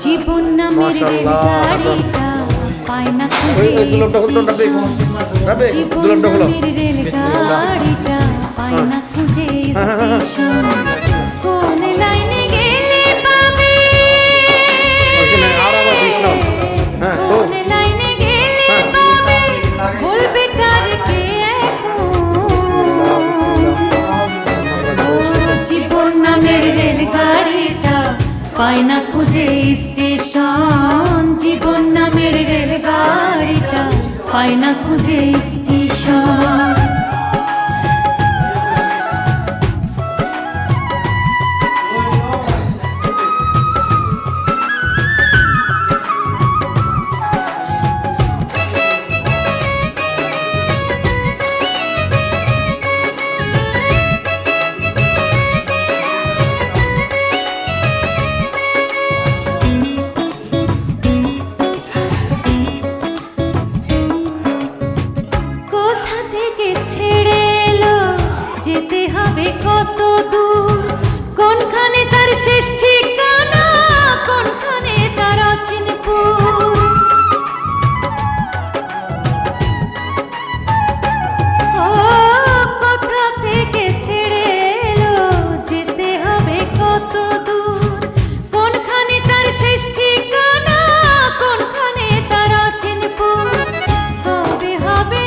জীবন নামের রেলগাড়িটা পায় না খুঁজে জীবন নামের রেলগাড়িটা পায় না খুঁজে স্টেশন কোন লাইনে গেলে পাবে কোন লাইনে গেলে পাবে বলবে কার কে জীবন নামের রেলগাড়িটা পায় না খুঁজে স্টেশন জীবন নামের রেলগাড়িটা পায় না খুঁজে স্টেশন ছেড়ে এলো যেতে হবে কত দূর কোনখানে তার শেষ ঠিকানা কোনখানে তার অচিনপুর ও কোথা থেকে ছেড়ে এলো যেতে হবে কত দূর কোনখানে তার শেষ ঠিকানা কোনখানে তার অচিনপুর হবে হবে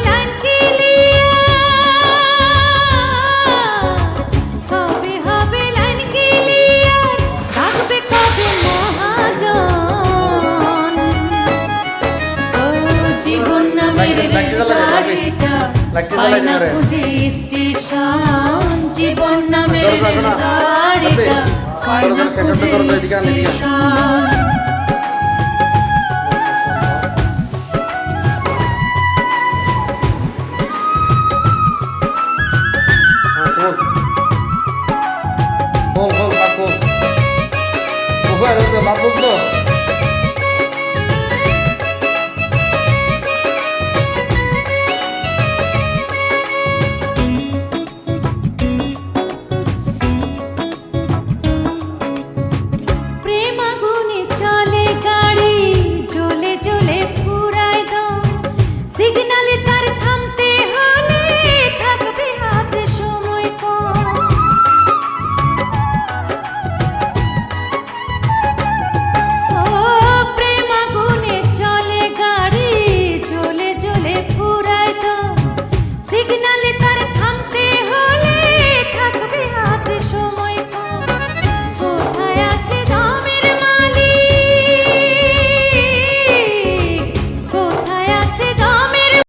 পায় না খুঁজে স্টেশন জীবন নামের রেলগাড়িটা পায় না খুঁজে স্টেশন বাবু তো